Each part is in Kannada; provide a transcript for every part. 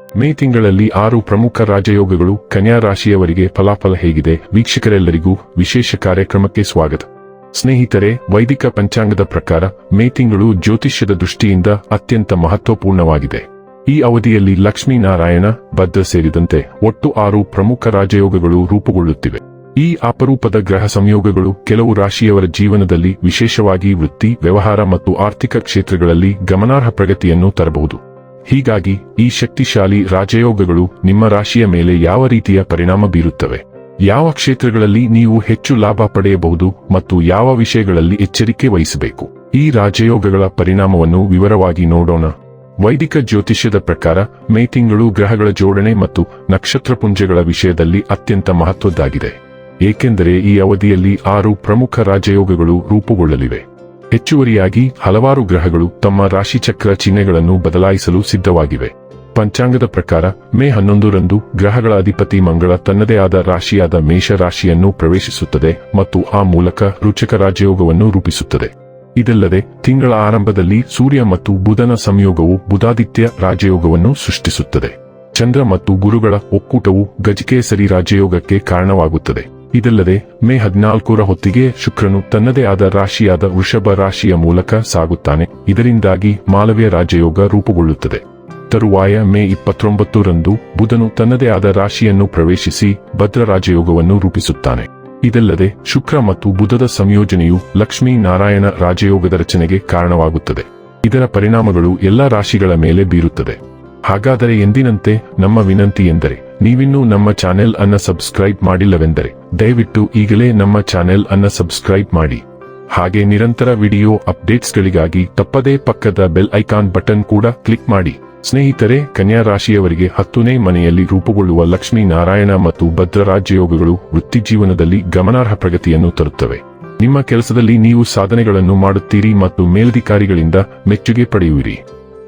ಮೇ ತಿಂಗಳಲ್ಲಿ 6 ಪ್ರಮುಖ ರಾಜಯೋಗಗಳು ಕನ್ಯಾ ರಾಶಿಯವರಿಗೆ ಫಲಾಫಲ ಹೇಗಿದೆ? ವೀಕ್ಷಕರೆಲ್ಲರಿಗೂ ವಿಶೇಷ ಕಾರ್ಯಕ್ರಮಕ್ಕೆ ಸ್ವಾಗತ. ಸ್ನೇಹಿತರೆ, ವೈದಿಕ ಪಂಚಾಂಗದ ಪ್ರಕಾರ ಮೇ ತಿಂಗಳು ಜ್ಯೋತಿಷ್ಯದ ದೃಷ್ಟಿಯಿಂದ ಅತ್ಯಂತ ಮಹತ್ವಪೂರ್ಣವಾಗಿದೆ. ಈ ಅವಧಿಯಲ್ಲಿ ಲಕ್ಷ್ಮೀನಾರಾಯಣ, ಭದ್ರ ಸೇರಿದಂತೆ ಒಟ್ಟು 6 ಪ್ರಮುಖ ರಾಜಯೋಗಗಳು ರೂಪುಗೊಳ್ಳುತ್ತಿವೆ. ಈ ಅಪರೂಪದ ಗ್ರಹ ಸಂಯೋಗಗಳು ಕೆಲವು ರಾಶಿಯವರ ಜೀವನದಲ್ಲಿ, ವಿಶೇಷವಾಗಿ ವೃತ್ತಿ, ವ್ಯವಹಾರ ಮತ್ತು ಆರ್ಥಿಕ ಕ್ಷೇತ್ರಗಳಲ್ಲಿ ಗಮನಾರ್ಹ ಪ್ರಗತಿಯನ್ನು ತರಬಹುದು. ಹೀಗಾಗಿ ಈ ಶಕ್ತಿಶಾಲಿ ರಾಜಯೋಗಗಳು ನಿಮ್ಮ ರಾಶಿಯ ಮೇಲೆ ಯಾವ ರೀತಿಯ ಪರಿಣಾಮ ಬೀರುತ್ತವೆ, ಯಾವ ಕ್ಷೇತ್ರಗಳಲ್ಲಿ ನೀವು ಹೆಚ್ಚು ಲಾಭ ಪಡೆಯಬಹುದು ಮತ್ತು ಯಾವ ವಿಷಯಗಳಲ್ಲಿ ಎಚ್ಚರಿಕೆ ವಹಿಸಬೇಕು, ಈ ರಾಜಯೋಗಗಳ ಪರಿಣಾಮವನ್ನು ವಿವರವಾಗಿ ನೋಡೋಣ. ವೈದಿಕ ಜ್ಯೋತಿಷ್ಯದ ಪ್ರಕಾರ ಮೇ ತಿಂಗಳು ಗ್ರಹಗಳ ಜೋಡಣೆ ಮತ್ತು ನಕ್ಷತ್ರಪುಂಜಗಳ ವಿಷಯದಲ್ಲಿ ಅತ್ಯಂತ ಮಹತ್ವದ್ದಾಗಿದೆ, ಏಕೆಂದರೆ ಈ ಅವಧಿಯಲ್ಲಿ 6 ಪ್ರಮುಖ ರಾಜಯೋಗಗಳು ರೂಪುಗೊಳ್ಳಲಿವೆ. ಹೆಚ್ಚುವರಿಯಾಗಿ ಹಲವಾರು ಗ್ರಹಗಳು ತಮ್ಮ ರಾಶಿಚಕ್ರ ಚಿಹ್ನೆಗಳನ್ನು ಬದಲಾಯಿಸಲು ಸಿದ್ಧವಾಗಿವೆ. ಪಂಚಾಂಗದ ಪ್ರಕಾರ ಮೇ 11ರಂದು ಗ್ರಹಗಳ ಅಧಿಪತಿ ಮಂಗಳ ತನ್ನದೇ ಆದ ರಾಶಿಯಾದ ಮೇಷ ರಾಶಿಯನ್ನು ಪ್ರವೇಶಿಸುತ್ತದೆ ಮತ್ತು ಆ ಮೂಲಕ ರುಚಕ ರಾಜಯೋಗವನ್ನು ರೂಪಿಸುತ್ತದೆ. ಇದಲ್ಲದೆ ತಿಂಗಳ ಆರಂಭದಲ್ಲಿ ಸೂರ್ಯ ಮತ್ತು ಬುಧನ ಸಂಯೋಗವು ಬುಧಾದಿತ್ಯ ರಾಜಯೋಗವನ್ನು ಸೃಷ್ಟಿಸುತ್ತದೆ. ಚಂದ್ರ ಮತ್ತು ಗುರುಗಳ ಒಕ್ಕೂಟವು ಗಜಕೇಸರಿ ರಾಜಯೋಗಕ್ಕೆ ಕಾರಣವಾಗುತ್ತದೆ. ಇದಲ್ಲದೆ ಮೇ 14ರ ಹೊತ್ತಿಗೆ ಶುಕ್ರನು ತನ್ನದೇ ಆದ ರಾಶಿಯಾದ ವೃಷಭ ರಾಶಿಯ ಮೂಲಕ ಸಾಗುತ್ತಾನೆ. ಇದರಿಂದಾಗಿ ಮಾಲವ್ಯ ರಾಜಯೋಗ ರೂಪುಗೊಳ್ಳುತ್ತದೆ. ತರುವಾಯ ಮೇ 29ರಂದು ಬುಧನು ತನ್ನದೇ ಆದ ರಾಶಿಯನ್ನು ಪ್ರವೇಶಿಸಿ ಭದ್ರ ರಾಜಯೋಗವನ್ನು ರೂಪಿಸುತ್ತಾನೆ. ಇದಲ್ಲದೆ ಶುಕ್ರ ಮತ್ತು ಬುಧದ ಸಂಯೋಜನೆಯು ಲಕ್ಷ್ಮೀ ನಾರಾಯಣ ರಾಜಯೋಗದ ರಚನೆಗೆ ಕಾರಣವಾಗುತ್ತದೆ. ಇದರ ಪರಿಣಾಮಗಳು ಎಲ್ಲ ರಾಶಿಗಳ ಮೇಲೆ ಬೀರುತ್ತದೆ. ಹಾಗಾದರೆ ಎಂದಿನಂತೆ ನಮ್ಮ ವಿನಂತಿ ಎಂದರೆ, ನೀವಿನ್ನೂ ನಮ್ಮ ಚಾನೆಲ್ ಅನ್ನ ಸಬ್ಸ್ಕ್ರೈಬ್ ಮಾಡಿಲ್ಲವೆಂದರೆ ದಯವಿಟ್ಟು ಈಗಲೇ ನಮ್ಮ ಚಾನೆಲ್ ಅನ್ನ ಸಬ್ಸ್ಕ್ರೈಬ್ ಮಾಡಿ. ಹಾಗೆ ನಿರಂತರ ವಿಡಿಯೋ ಅಪ್ಡೇಟ್ಸ್ಗಳಿಗಾಗಿ ತಪ್ಪದೇ ಪಕ್ಕದ ಬೆಲ್ ಐಕಾನ್ ಬಟನ್ ಕೂಡ ಕ್ಲಿಕ್ ಮಾಡಿ. ಸ್ನೇಹಿತರೆ, ಕನ್ಯಾ ರಾಶಿಯವರಿಗೆ 10ನೇ ಮನೆಯಲ್ಲಿ ರೂಪುಗೊಳ್ಳುವ ಲಕ್ಷ್ಮೀ ನಾರಾಯಣ ಮತ್ತು ಭದ್ರ ರಾಜಯೋಗಗಳು ವೃತ್ತಿಜೀವನದಲ್ಲಿ ಗಮನಾರ್ಹ ಪ್ರಗತಿಯನ್ನು ತರುತ್ತವೆ. ನಿಮ್ಮ ಕೆಲಸದಲ್ಲಿ ನೀವು ಸಾಧನೆಗಳನ್ನು ಮಾಡುತ್ತೀರಿ ಮತ್ತು ಮೇಲಧಿಕಾರಿಗಳಿಂದ ಮೆಚ್ಚುಗೆ ಪಡೆಯುವಿರಿ.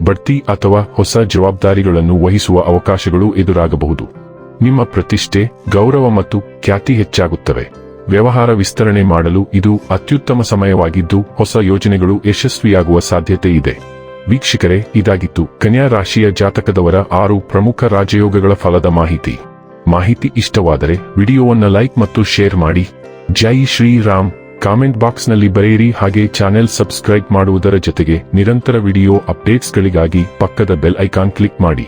ಬಡ್ತಿ ಅಥವಾ ಹೊಸ ಜವಾಬ್ದಾರಿಗಳನ್ನು ವಹಿಸುವ ಅವಕಾಶಗಳು ಎದುರಾಗಬಹುದು. ನಿಮ್ಮ ಪ್ರತಿಷ್ಠೆ, ಗೌರವ ಮತ್ತು ಖ್ಯಾತಿ ಹೆಚ್ಚಾಗುತ್ತವೆ. ವ್ಯವಹಾರ ವಿಸ್ತರಣೆ ಮಾಡಲು ಇದು ಅತ್ಯುತ್ತಮ ಸಮಯವಾಗಿದ್ದು ಹೊಸ ಯೋಜನೆಗಳು ಯಶಸ್ವಿಯಾಗುವ ಸಾಧ್ಯತೆ ಇದೆ. ವೀಕ್ಷಕರೇ, ಇದಾಗಿತ್ತು ಕನ್ಯಾ ರಾಶಿಯ ಜಾತಕದವರ 6 ಪ್ರಮುಖ ರಾಜಯೋಗಗಳ ಫಲದ ಮಾಹಿತಿ ಇಷ್ಟವಾದರೆ ವಿಡಿಯೋವನ್ನು ಲೈಕ್ ಮತ್ತು ಶೇರ್ ಮಾಡಿ. ಜೈ ಶ್ರೀರಾಮ್. ಕಾಮೆಂಟ್ ಬಾಕ್ಸ್ನಲ್ಲಿ ಬರೆಯಿರಿ. ಹಾಗೆ ಚಾನೆಲ್ ಸಬ್ಸ್ಕ್ರೈಬ್ ಮಾಡುವುದರ ಜೊತೆಗೆ ನಿರಂತರ ವಿಡಿಯೋ ಅಪ್ಡೇಟ್ಸ್ಗಳಿಗಾಗಿ ಪಕ್ಕದ ಬೆಲ್ ಐಕಾನ್ ಕ್ಲಿಕ್ ಮಾಡಿ.